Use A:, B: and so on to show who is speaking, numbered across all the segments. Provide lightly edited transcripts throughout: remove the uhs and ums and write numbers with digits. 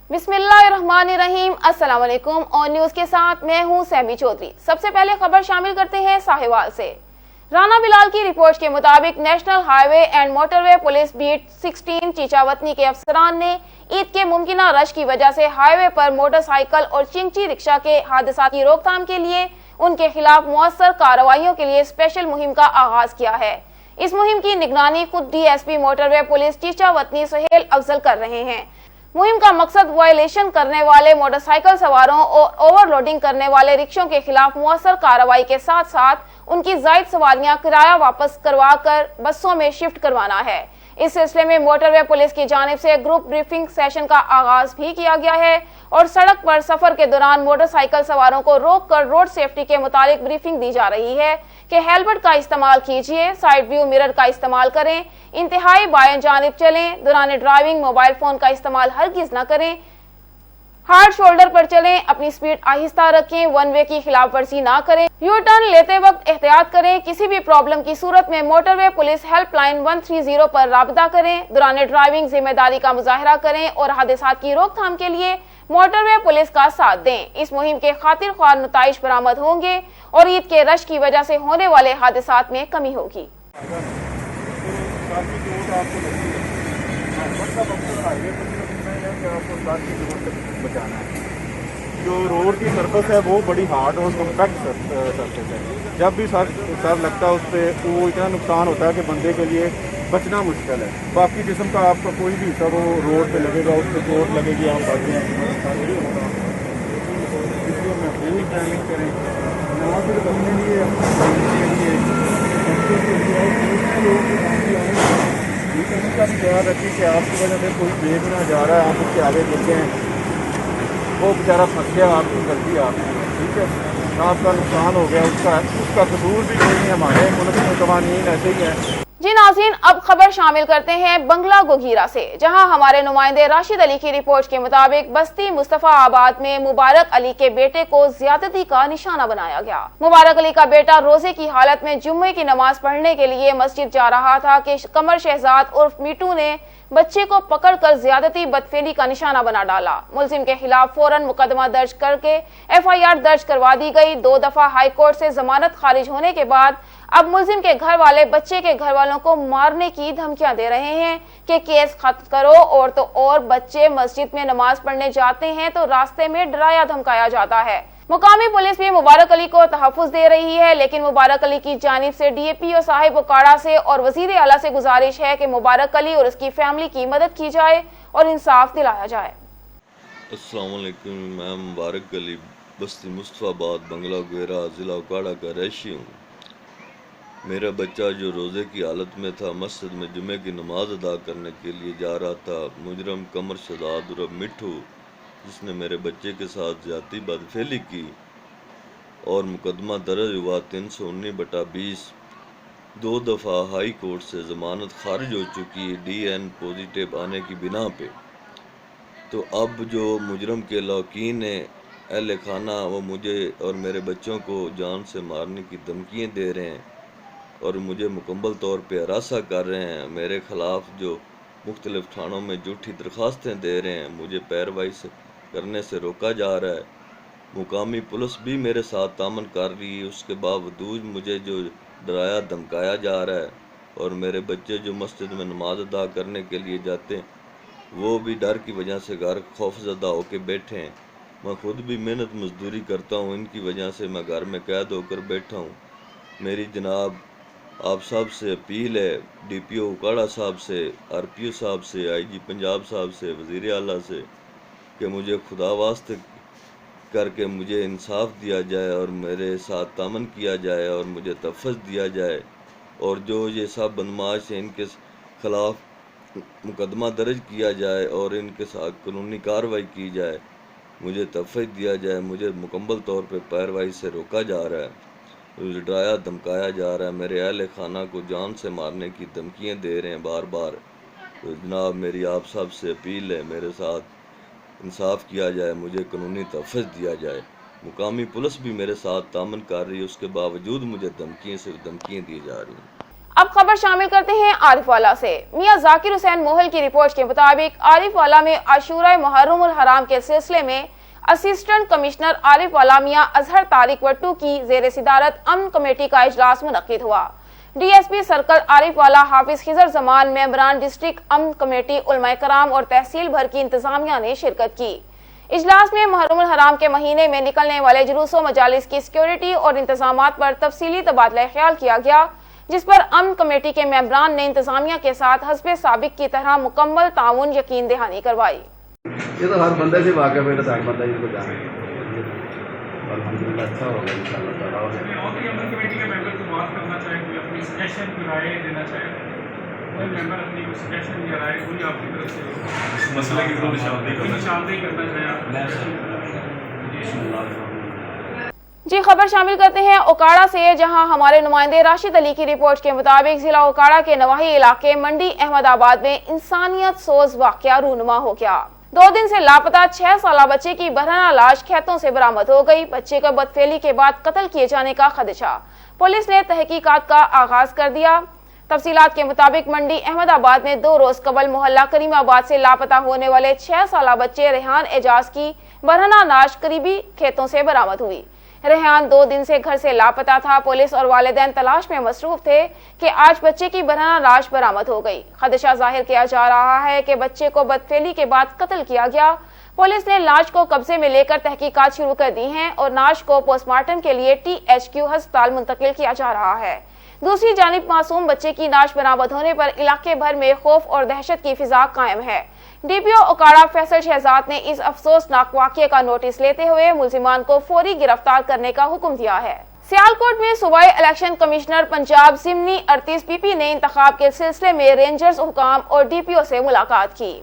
A: बिस्मिल्लाहिर्रहमानिर्रहीम। अस्सलाम वालेकुम। और न्यूज के साथ मैं हूं सैमी चौधरी। सबसे पहले खबर शामिल करते हैं साहिवाल से। राना बिलाल की रिपोर्ट के मुताबिक national highway and motorway police beat 16 Chichawatni के अफसरान ने ईद के मुमकिना रश की वजह से हाईवे पर मोटरसाइकिल और चिंची रिक्शा के हादसा की रोकथाम के लिए उनके खिलाफ मुअस्सर कार्रवाइयों के लिए स्पेशल मुहिम का आगाज किया है। इस मुहिम की निगरानी खुद DSP motorway police Chichawatni Suhail Afzal कर रहे हैं। मुहिम का मकसद वायलेशन करने वाले मोटरसाइकिल सवारों और ओवरलोडिंग करने वाले रिक्शों के खिलाफ मुअस्सर कार्रवाई के साथ साथ उनकी जायद सवारियां किराया वापस करवा कर बसों में शिफ्ट करवाना है। इस सिलसिले में मोटरवे पुलिस की जानिब से ग्रुप ब्रीफिंग सेशन का आगाज भी किया गया है और सड़क पर सफर के दौरान मोटरसाइकिल सवारों को रोक कर रोड सेफ्टी के मुतालिक ब्रीफिंग दी जा रही है कि हेलमेट का इस्तेमाल कीजिए, साइड व्यू मिरर का इस्तेमाल करें, इंतहाई बाएं जानिब चलें, दौरान ड्राइविंग मोबाइल फोन का इस्तेमाल हरगिज न करें, हार्ड शोल्डर पर चलें, अपनी स्पीड आहिस्ता रखें, वन वे की खिलाफ वर्जी ना करें, यू टर्न लेते वक्त एहतियात करें। किसी भी प्रॉब्लम की सूरत में मोटरवे पुलिस हेल्पलाइन 130 पर राब्ता करें। दौरान ड्राइविंग जिम्मेदारी का मुजाहरा करें और हादसात की रोकथाम के लिए मोटरवे पुलिस का साथ दें। इस मुहिम के खातिर ख्वार नताइज बरामद होंगे और ईद के रश की वजह से होने वाले हादसात में कमी होगी।
B: बचाना है। जो रोड की सरफेस है वो बड़ी हार्ड और कॉम्पैक्ट सरफेस है। जब भी सर लगता है उस पर वो इतना नुकसान होता है कि बंदे के लिए बचना मुश्किल है। बाकी जिस्म का आपका कोई भी हिस्सा वो रोड पे लगेगा, उस पर चोट लगेगी, आप इसलिए महफूज ड्राइविंग करें, ना सिर्फ अपने लिए का भी ख्याल रखिए कि आपकी वजह से कोई देख ना जा रहा है, आप उसके आगे देखें, वो बेचारा फंस गया, आपकी गलती आपकी, ठीक है, आपका नुकसान हो गया, उसका कसूर भी कोई नहीं। हमारे मुल्क में कवानीन ऐसे ही है।
A: जी नाज़रीन, अब खबर शामिल करते हैं बंगला गोगीरा से, जहां हमारे नुमाइंदे राशिद अली की रिपोर्ट के मुताबिक बस्ती मुस्तफा आबाद में मुबारक अली के बेटे को ज्यादती का निशाना बनाया गया। मुबारक अली का बेटा रोजे की हालत में जुम्मे की नमाज पढ़ने के लिए मस्जिद जा रहा था कि कमर शहजाद उर्फ मीटू ने बच्चे को पकड़कर ज्यादती बदफेली का निशाना बना डाला। मुलजिम के खिलाफ फौरन मुकदमा दर्ज करके FIR दर्ज करवा दी गई। 2 दफा हाई कोर्ट से जमानत खारिज होने के बाद अब मुलजिम के घर वाले बच्चे के घर वालों को मारने की धमकियां दे रहे हैं कि केस खत्म करो। और तो और बच्चे मस्जिद में नमाज पढ़ने जाते हैं तो रास्ते में डराया धमकाया जाता है। मुकामी पुलिस भी मुबारक अली को तहफ़्फ़ुज़ दे रही है, लेकिन मुबारक अली की जानिब से DAPO साहिब उकाड़ा से और वज़ीर आला से गुजारिश है कि मुबारक अली और उसकी फैमिली की मदद की जाए और इंसाफ दिलाया जाए।
C: अस्सलाम वालेकुम। मैं मुबारक अली बस्ती मुस्तफाबाद बंगला गोगीरा ज़िला उकाड़ा का रहायशी हूँ। मेरा बच्चा जो रोज़े की हालत में था मस्जिद में जुमे की नमाज अदा करने के लिए जा रहा था। मुजरम कमर शहजाद उर्फ मिठू, जिसने मेरे बच्चे के साथ ज़्यादती बदफेली की और मुकदमा दर्ज हुआ 319/20। 2 दफ़ा हाई कोर्ट से ज़मानत खारिज हो चुकी है DN पॉजिटिव आने की बिना पे। तो अब जो मुजरम के लौकीन है अहले खाना, वो मुझे और मेरे बच्चों को जान से मारने की धमकियाँ दे रहे हैं और मुझे मुकम्मल तौर पे हरासा कर रहे हैं। मेरे ख़िलाफ़ जो मुख्तलिफ़ थानों में झूठी दरख्वास्तें दे रहे हैं, मुझे पैरवाई करने से रोका जा रहा है। मुकामी पुलिस भी मेरे साथ तामन कर रही है, उसके बावजूद मुझे जो डराया धमकाया जा रहा है। और मेरे बच्चे जो मस्जिद में नमाज अदा करने के लिए जाते हैं, वो भी डर की वजह से घर खौफजदा होकर बैठे हैं। मैं ख़ुद भी मेहनत मजदूरी करता हूँ, इनकी वजह से मैं घर में कैद होकर बैठा हूँ। मेरी जनाब आप सब से अपील है, DPO उकाड़ा साहब से, RPO साहब से, IG पंजाब साहब से, वज़ीर आला से, कि मुझे खुदा वास्ते करके मुझे इंसाफ दिया जाए और मेरे साथ तामन किया जाए और मुझे तहफ़्फ़ुज़ दिया जाए। और जो ये सब बदमाश हैं इनके ख़िलाफ़ मुकदमा दर्ज किया जाए और इनके साथ कानूनी कार्रवाई की जाए, मुझे तहफ़्फ़ुज़ दिया जाए। मुझे मुकम्मल तौर पे पैरवाई से रोका जा रहा है, डराया धमकाया जा रहा है, मेरे अहले खाना को जान से मारने की धमकियाँ दे रहे हैं बार बार। तो जनाब मेरी आप सब से अपील है, मेरे साथ इंसाफ किया जाए, मुझे कानूनी तहफ़्फ़ुज़ दिया जाए। मुकामी पुलिस भी मेरे साथ तामन कर रही है, उसके बावजूद मुझे धमकियाँ दी जा रही हैं।
A: اب خبر شامل کرتے ہیں عارف والا سے۔ میاں ذاکر حسین موہل کی رپورٹ کے مطابق عارف والا میں عاشورہ محرم الحرام کے سلسلے میں اسسٹنٹ کمشنر عارف والا میاں اظہر طارق وٹو کی زیر صدارت امن کمیٹی کا اجلاس منعقد ہوا۔ ڈی ایس پی سرکل عارف والا، حافظ خضر زمان، ممبران ڈسٹرکٹ امن کمیٹی، علماء کرام اور تحصیل بھر کی انتظامیہ نے شرکت کی۔ اجلاس میں محرم الحرام کے مہینے میں نکلنے والے جلوس و مجالس کی سیکیورٹی اور انتظامات پر تفصیلی تبادلہ خیال کیا گیا، جس پر امن کمیٹی کے ممبران نے انتظامیہ کے ساتھ حسب سابق کی طرح مکمل تعاون یقین دہانی کروائی۔
D: یہ تو ہر بندے سے واقف ہے، ہر بندہ اس کو جانے اور الحمدللہ اچھا ہوگا انشاءاللہ تعالی۔
E: اور امن کمیٹی کے ممبر کو بات کرنا چاہیں، کوئی اپنی سجیشن کی رائے دینا چاہے، کوئی ممبر اپنی کوئی سجیشن یا رائے کوئی آپ کی طرف سے اس مسئلے کی طرف نشاندہی کرنا چاہیں۔
A: جی خبر شامل کرتے ہیں اوکاڑا سے، جہاں ہمارے نمائندے راشد علی کی رپورٹ کے مطابق ضلع اوکاڑا کے نواحی علاقے منڈی احمد آباد میں انسانیت سوز واقعہ رونما ہو گیا۔ 2 دن سے لاپتہ 6 سالہ بچے کی برہنہ لاش کھیتوں سے برآمد ہو گئی۔ بچے کو بدفعلی کے بعد قتل کیے جانے کا خدشہ، پولیس نے تحقیقات کا آغاز کر دیا۔ تفصیلات کے مطابق منڈی احمد آباد میں 2 روز قبل محلہ کریم آباد سے لاپتہ ہونے والے 6 سالہ بچے ریحان اعجاز کی برہنہ لاش قریبی کھیتوں سے برآمد ہوئی۔ ریحان 2 دن سے گھر سے لاپتہ تھا۔ پولیس اور والدین تلاش میں مصروف تھے کہ آج بچے کی برہنہ لاش برآمد ہو گئی۔ خدشہ ظاہر کیا جا رہا ہے کہ بچے کو بدفعلی کے بعد قتل کیا گیا۔ پولیس نے لاش کو قبضے میں لے کر تحقیقات شروع کر دی ہیں اور لاش کو پوسٹ مارٹم کے لیے THQ ہسپتال منتقل کیا جا رہا ہے۔ دوسری جانب معصوم بچے کی لاش برآمد ہونے پر علاقے بھر میں خوف اور دہشت کی فضا قائم ہے۔ DPO اوکاڑا فیصل شہزاد نے اس افسوسناک واقعے کا نوٹس لیتے ہوئے ملزمان کو فوری گرفتار کرنے کا حکم دیا ہے۔ سیالکوٹ میں صوبائی الیکشن کمشنر پنجاب ضمنی 38 PP نے انتخاب کے سلسلے میں رینجرز حکام اور DPO سے ملاقات کی۔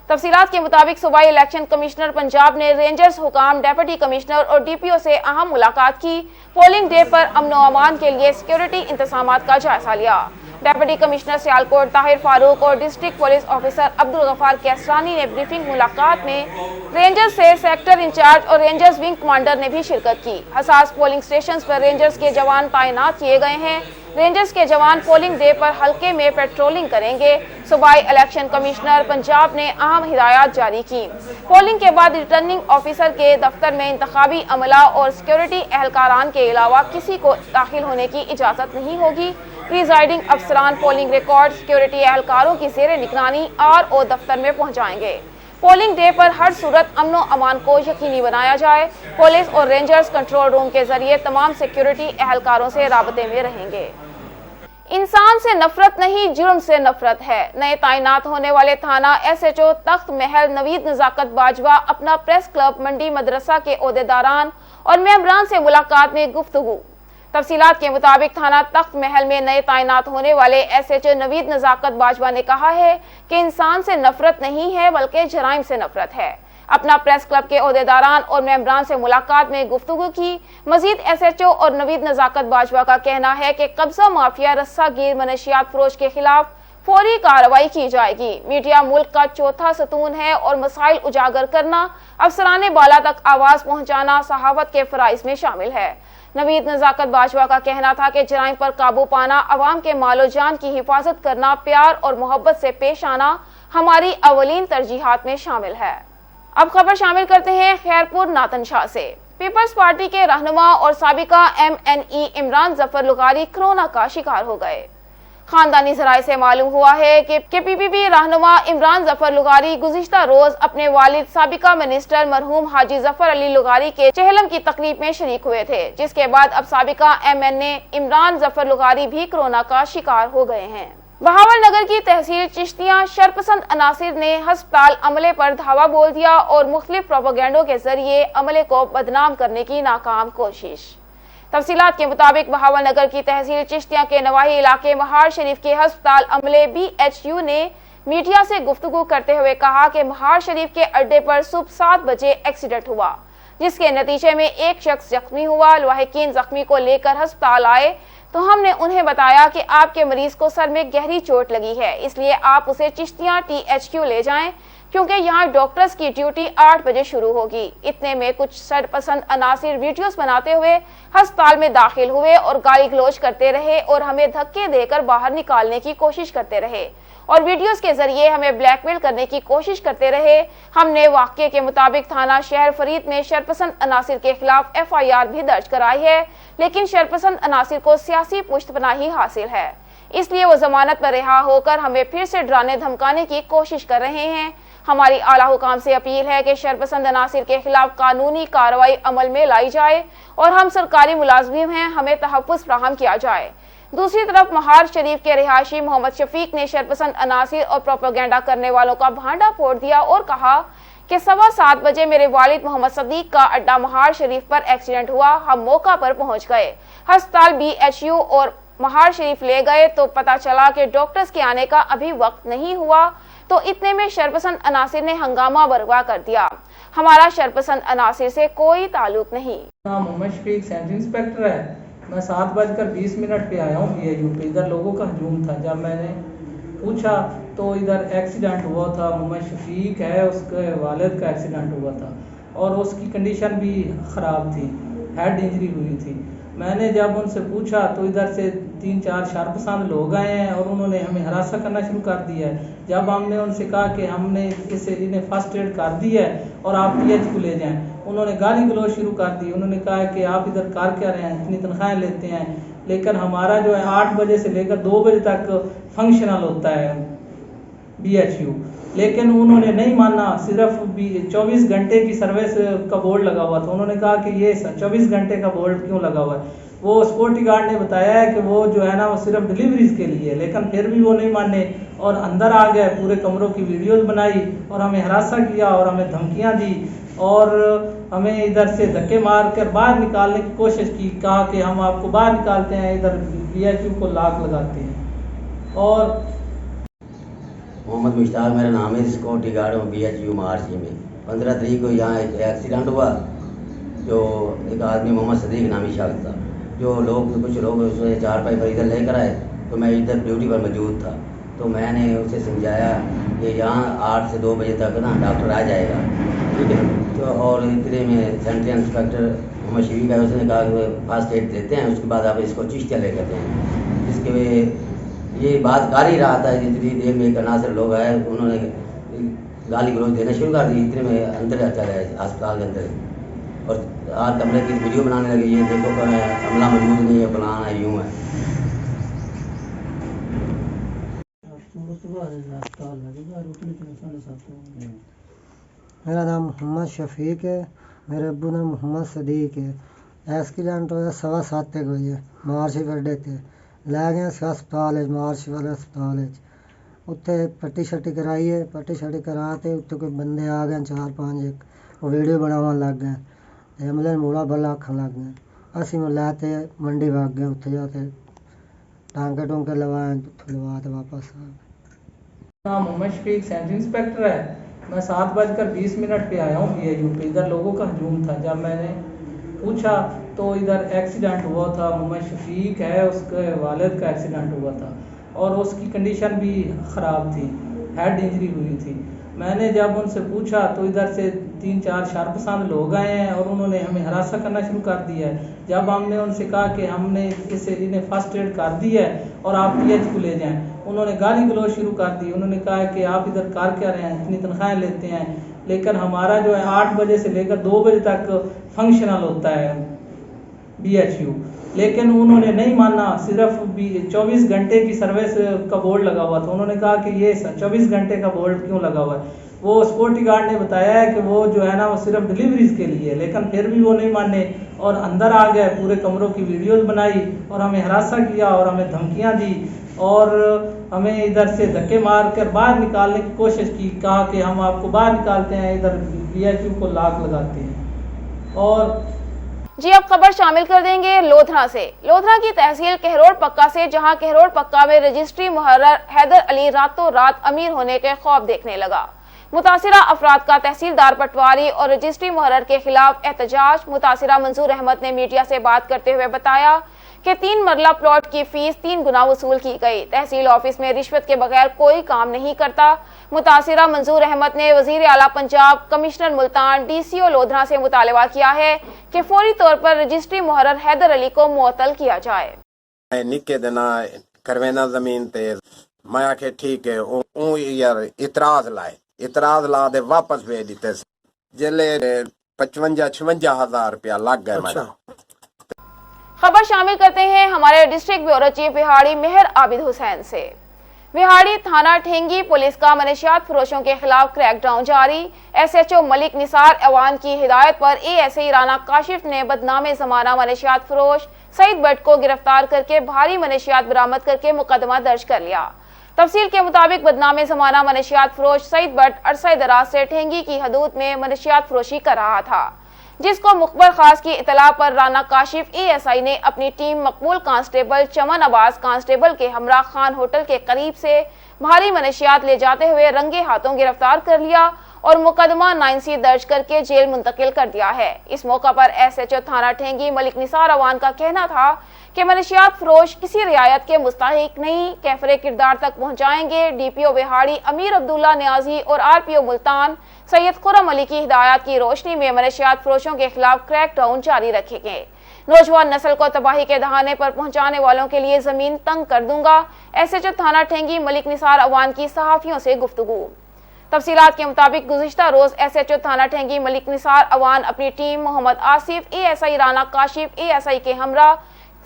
A: تفصیلات کے مطابق صوبائی الیکشن کمشنر پنجاب نے رینجرز حکام، ڈیپٹی کمشنر اور DPO سے اہم ملاقات کی۔ پولنگ ڈے پر امن و امان کے لیے سیکیورٹی انتظامات کا جائزہ لیا۔ ڈیپٹی کمشنر سیالکوٹ طاہر فاروق اور ڈسٹرکٹ پولیس آفیسر عبدالغفار کیسرانی نے بریفنگ ملاقات میں رینجرز سے سیکٹر انچارج اور رینجرز ونگ کمانڈر نے بھی شرکت کی۔ حساس پولنگ سٹیشنز پر رینجرز کے جوان تعینات کیے گئے ہیں۔ رینجرز کے جوان پولنگ ڈے پر حلقے میں پیٹرولنگ کریں گے۔ صوبائی الیکشن کمشنر پنجاب نے اہم ہدایات جاری کی۔ پولنگ کے بعد ریٹرننگ آفیسر کے دفتر میں انتخابی عملہ اور سیکیورٹی اہلکاران کے علاوہ کسی کو داخل ہونے کی اجازت نہیں ہوگی۔ پریزائڈنگ افسران پولنگ ریکارڈ سیکیورٹی اہلکاروں کی زیر نگرانی RO دفتر میں پہنچائیں گے۔ پولنگ ڈے پر ہر صورت امن و امان کو یقینی بنایا جائے۔ پولیس اور رینجرز کنٹرول روم کے ذریعے تمام سیکیورٹی اہلکاروں سے رابطے میں رہیں گے۔ انسان سے نفرت نہیں، جرم سے نفرت ہے۔ نئے تعینات ہونے والے تھانہ SHO تخت محل نوید نزاکت باجوہ اپنا پریس کلب منڈی مدرسہ کے عہدیداران اور ممبران سے ملاقات میں گفتگو۔ تفصیلات کے مطابق تھانہ تخت محل میں نئے تعینات ہونے والے SHO نوید نزاکت باجوہ نے کہا ہے کہ انسان سے نفرت نہیں ہے بلکہ جرائم سے نفرت ہے۔ اپنا پریس کلب کے عہدیداران اور ممبران سے ملاقات میں گفتگو کی۔ مزید SHO اور نوید نزاکت باجوہ کا کہنا ہے کہ قبضہ مافیا رسہ گیر منشیات فروش کے خلاف فوری کارروائی کی جائے گی۔ میڈیا ملک کا چوتھا ستون ہے اور مسائل اجاگر کرنا، افسران بالا تک آواز پہنچانا صحافت کے فرائض میں شامل ہے۔ نوید نزاکت باجوہ کا کہنا تھا کہ جرائم پر قابو پانا، عوام کے مال و جان کی حفاظت کرنا، پیار اور محبت سے پیش آنا ہماری اولین ترجیحات میں شامل ہے۔ اب خبر شامل کرتے ہیں خیرپور ناتن شاہ سے۔ پیپلز پارٹی کے رہنما اور سابقہ MNE عمران ظفر لغاری کرونا کا شکار ہو گئے۔ خاندانی ذرائع سے معلوم ہوا ہے کہ PPP رہنما عمران ظفر لغاری گزشتہ روز اپنے والد سابقہ منسٹر مرحوم حاجی ظفر علی لغاری کے چہلم کی تقریب میں شریک ہوئے تھے، جس کے بعد اب سابقہ MNA عمران ظفر لغاری بھی کرونا کا شکار ہو گئے ہیں۔ بہاول نگر کی تحصیل چشتیاں شرپسند عناصر نے ہسپتال عملے پر دھاوا بول دیا اور مختلف پروپیگنڈوں کے ذریعے عملے کو بدنام کرنے کی ناکام کوشش۔ تفصیلات کے مطابق بہاول نگر کی تحصیل چشتیاں کے نواحی علاقے مہار شریف کے ہسپتال عملے BHU نے میڈیا سے گفتگو کرتے ہوئے کہا کہ مہار شریف کے اڈے پر صبح 7 بجے ایکسیڈنٹ ہوا، جس کے نتیجے میں ایک شخص زخمی ہوا۔ لاحقین زخمی کو لے کر ہسپتال آئے تو ہم نے انہیں بتایا کہ آپ کے مریض کو سر میں گہری چوٹ لگی ہے، اس لیے آپ اسے چشتیاں THQ لے جائیں۔ क्योंकि यहाँ डॉक्टर्स की ड्यूटी 8 बजे शुरू होगी। इतने में कुछ सरपसंद अनासिर वीडियोस बनाते हुए अस्पताल में दाखिल हुए और गाली गलौज करते रहे और हमें धक्के देकर बाहर निकालने की कोशिश करते रहे और वीडियोस के जरिए हमें ब्लैकमेल करने की कोशिश करते रहे। हमने वाक़ये के मुताबिक थाना शहर फरीद में शरपसंद अनासिर के खिलाफ FIR भी दर्ज कराई है, लेकिन शरपसंद अनासिर को सियासी पुष्टपनाही हासिल है, इसलिए वो जमानत पर रिहा होकर हमें फिर से डराने धमकाने की कोशिश कर रहे हैं। हमारी आला हुकाम से अपील है कि शरपसंद अनासिर के खिलाफ कानूनी कार्रवाई अमल में लाई जाए और हम सरकारी मुलाजिम हैं, हमें तहफ़्फ़ुज़ फराहम किया जाए। दूसरी तरफ महार शरीफ के रिहायशी मोहम्मद शफीक ने शरपसंद अनासिर और प्रोपेगेंडा करने वालों का भांडा फोड़ दिया और कहा कि 7:15 बजे मेरे वालिद मोहम्मद सदीक का अड्डा महार शरीफ पर एक्सीडेंट हुआ। हम मौका पर पहुंच गए, अस्पताल BHU और महार शरीफ ले गए तो पता चला कि डॉक्टर्स के आने का अभी वक्त नहीं हुआ। तो इतने में शरपसंद अनासिर ने हंगामा बर्पा कर दिया। हमारा शरपसंद अनासिर से कोई ताल्लुक नहीं।
F: मोहम्मद शफीक सेंटर इंस्पेक्टर है। मैं 7:20 पे आया हूँ BHU पे। इधर लोगों का हजूम था। जब मैंने पूछा तो इधर एक्सीडेंट हुआ था, मोहम्मद शफीक है, उसके वालिद का एक्सीडेंट हुआ था और उसकी कंडीशन भी ख़राब थी, हेड इंजरी हुई थी। मैंने जब उनसे पूछा तो इधर से 3-4 शरपसंद लोग आए हैं और उन्होंने हमें हरासा करना शुरू कर दिया है। जब हमने उनसे कहा कि हमने इन्हें फर्स्ट एड कर दी है और आप PH को ले जाएं, उन्होंने गाली गलौज शुरू कर दी। उन्होंने कहा कि आप इधर कर क्या रहे हैं, इतनी तनख्वाहें लेते हैं, लेकिन हमारा जो है 8 बजे से लेकर 2 बजे तक फंक्शनल होता है BHU, लेकिन उन्होंने नहीं माना। सिर्फ 24 घंटे की सर्विस का बोर्ड लगा हुआ था। उन्होंने कहा कि ये 24 घंटे का बोर्ड क्यों लगा हुआ है। वो सिक्योरिटी गार्ड ने बताया है कि वो जो है ना वो सिर्फ डिलीवरीज के लिए, लेकिन फिर भी वो नहीं माने और अंदर आ गए, पूरे कमरों की वीडियोस बनाई और हमें हरासा किया और हमें धमकियां दी और हमें इधर से धक्के मार कर बाहर निकालने की कोशिश की। कहा कि हम आपको बाहर निकालते हैं, इधर BHU को लाक लगाते हैं। और
G: मोहम्मद मुश्ताक मेरा नाम है, सिक्योरिटी गार्ड हूँ BHU महारसी में। 15 तारीख को यहाँ एक एक्सीडेंट हुआ, जो एक आदमी मोहम्मद सदीक नामी शख्स था, जो कुछ लोग उसमें 4 पाई पर इधर लेकर आए तो मैं इधर ड्यूटी पर मौजूद था। तो मैंने उसे समझाया कि यहाँ 8 से 2 बजे तक ना डॉक्टर आ जाएगा, ठीक है। तो और इतने में सेंटर इंस्पेक्टर मोहम्मद शफीक है, उसने कहा कि फर्स्ट एड देते हैं, उसके बाद आप इसको चिश्तिया ले करते हैं। इसके ये बात कर ही रहा था, जितनी देर में एक अनासर लोग आए, उन्होंने गाली गलौज देना शुरू कर दी। इतने में अंदर चला है अस्पताल के अंदर और आज कमरे की वीडियो बनाने लगे, ये देखो अमला मौजूद नहीं है, फलाना है, यूँ है।
H: मेरा नाम मोहम्मद शफीक है, मेरे अब्बू नाम मोहम्मद सदीक है। एक्सीडेंट होया 7:15 बजे मार्च अड्डे ते लै गए अस्पताल मार्च वाले अस्पताल। उत्थे पट्टी शट्टी कराई है, पट्टी शट्टी करा के उत्थे कोई बंदे आ गए 4-5, वो वीडियो बनावन लग गए, अमले मूड़ा बल्ला आखन लग गए। असी मैं लैते मंडी भाग गए, उत्थे जाके टांके टूंके लवाए, लवा के वापस आ गए।
F: मोहम्मद शफीक सेंटर इंस्पेक्टर है। मैं 7:20 पे आया हूँ BHU पे। इधर लोगों का हजूम था। जब मैंने पूछा तो इधर एक्सीडेंट हुआ था, मोहम्मद शफीक है, उसके वालिद का एक्सीडेंट हुआ था और उसकी कंडीशन भी ख़राब थी, हेड इंजरी हुई थी। मैंने जब उनसे पूछा तो इधर से 3-4 शरपसंद लोग आए हैं और उन्होंने हमें हरासा करना शुरू कर दिया है। जब हमने उनसे कहा कि हमने इन्हें फर्स्ट एड कर दी है और आप PH को ले जाएं, उन्होंने गाली गलौज शुरू कर दी। उन्होंने कहा कि आप इधर कर क्या रहे हैं, इतनी तनख्वाहें लेते हैं, लेकिन हमारा जो है 8 बजे से लेकर 2 बजे तक फंक्शनल होता है BHU, लेकिन उन्होंने नहीं माना। सिर्फ 24 घंटे की सर्विस का बोर्ड लगा हुआ था। उन्होंने कहा कि ये 24 घंटे का बोर्ड क्यों लगा हुआ है। वो सिक्योरिटी गार्ड ने बताया है कि वो जो है ना वो सिर्फ डिलीवरीज के लिए, लेकिन फिर भी वो नहीं माने और अंदर आ गए, पूरे कमरों की वीडियोस बनाई और हमें हरासा किया और हमें धमकियां दी और हमें इधर से धक्के मार कर बाहर निकालने की कोशिश की। कहा कि हम आपको बाहर निकालते हैं, इधर BHU को लाक लगाते हैं। और
A: जी अब खबर शामिल कर देंगे लोधरा से। लोधरा की तहसील कहरोड़ पक्का से, जहां कहरोड़ पक्का में रजिस्ट्री मुहर्रर हैदर अली रातों रात अमीर होने के खौफ देखने लगा। मुतासिरा अफराद का तहसीलदार पटवारी और रजिस्ट्री मुहर्रर के खिलाफ एहतजाज। मुतासिरा मंजूर अहमद ने मीडिया से बात करते हुए बताया कि 3 मरला प्लॉट की फीस 3 गुना वसूल की गई। तहसील ऑफिस में रिश्वत के बगैर कोई काम नहीं करता। मुतासिरा मंजूर अहमद ने वजीर आला पंजाब, कमिश्नर मुल्तान, DCO लोधरा से मुतालबा किया है कि फौरी तौर पर रजिस्ट्री मुहर्रर हैदर अली को मुअत्तल किया जाए।
I: निके देना करवेना जमीन ते मैं आखे ठीक है ओ यार इतराज ला दे वापस भेज दिते जिले 55-56 हजार रुपया लग गए। अच्छा।
A: खबर शामिल करते हैं हमारे डिस्ट्रिक्ट ब्यूरो चीफ विहाड़ी मेहर आबिद हुसैन से। विहाड़ी थाना ठेंगी पुलिस का मनशियात फरोशों के खिलाफ क्रैकडाउन जारी। SHO मलिक निसार अवान की हिदायत पर ASI राना काशिफ ने बदनामे जमाना मनशियात फरोश सईद भट्ट को गिरफ्तार करके भारी मनशियात बरामद करके मुकदमा दर्ज कर लिया। तफसील के मुताबिक बदनामे जमाना मनशियात फरोश सईद भट्ट अरसा दराज से ठेंगी की हदूद में मनशियात फरोशी कर रहा था, जिसको मुखबर खास की इतला पर राना काशिफ ASI ने अपनी टीम मकबूल कांस्टेबल चमन अब्बास कांस्टेबल के हमरा खान होटल के करीब से भारी मनशियात ले जाते हुए रंगे हाथों गिरफ्तार कर लिया और मुकदमा 9C दर्ज करके जेल मुंतकिल कर दिया है। इस मौका पर SHO थाना ठेंगी मलिक निसार अवान का कहना था कि मनशियात फरोश किसी रियायत के मुस्तहिक नहीं, कैफरे किरदार तक पहुंचाएंगे। DPO विहाड़ी अमीर अब्दुल्ला न्याजी और RPO मुल्तान सैयद खुर्रम अली की हिदायत की रोशनी में मनशियात फरोशों के खिलाफ क्रैकडाउन जारी रखेंगे। नौजवान नस्ल को तबाही के दहाने पर पहुंचाने वालों के लिए जमीन तंग कर दूंगा। SHO थाना ठेंगी मलिक निसार अवान की सहाफियों से गुफ्तगू। तफसीलात के मुताबिक गुज़िश्ता रोज SHO थाना ठेंगी मलिक निसार अवान अपनी team Mohammad Asif ASI Rana Kashif ASI के हमरा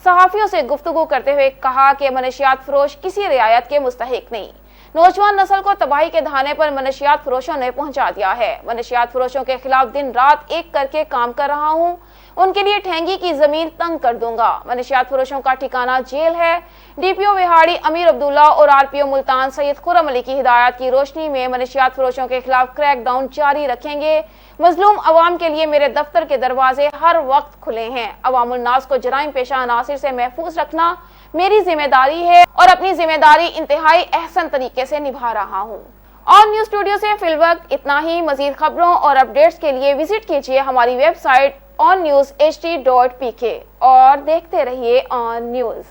A: सहाफियों से गुफ्तगू करते हुए कहा कि मनशियात फरोश किसी रियायत के मुस्तहिक नहीं, नौजवान नस्ल को तबाही के दहाने पर मनशियात फरोशों ने पहुंचा दिया है। मनशियात फरोशों के खिलाफ दिन रात एक करके काम कर रहा हूं, उनके लिए ठेंगी की जमीन तंग कर दूंगा। मनशियात फरोशों का ठिकाना जेल है। DPO विहाड़ी अमीर अब्दुल्ला और RPO मुल्तान सैयद खुर्रम अली की हिदायत की रोशनी में मनशियात फरोशों के खिलाफ क्रैकडाउन जारी रखेंगे। मजलूम अवाम के लिए मेरे दफ्तर के दरवाजे हर वक्त खुले हैं। अवामुल नास को जराइम पेशा अनासिर से महफूज रखना मेरी जिम्मेदारी है और अपनी जिम्मेदारी इंतहाई अहसन तरीके से निभा रहा हूँ। ऑन न्यूज स्टूडियो से फिलवक्त इतना ही। मजीद खबरों और अपडेट्स के लिए विजिट कीजिए हमारी वेबसाइट onnews.hd.pk और देखते रहिए ऑन न्यूज।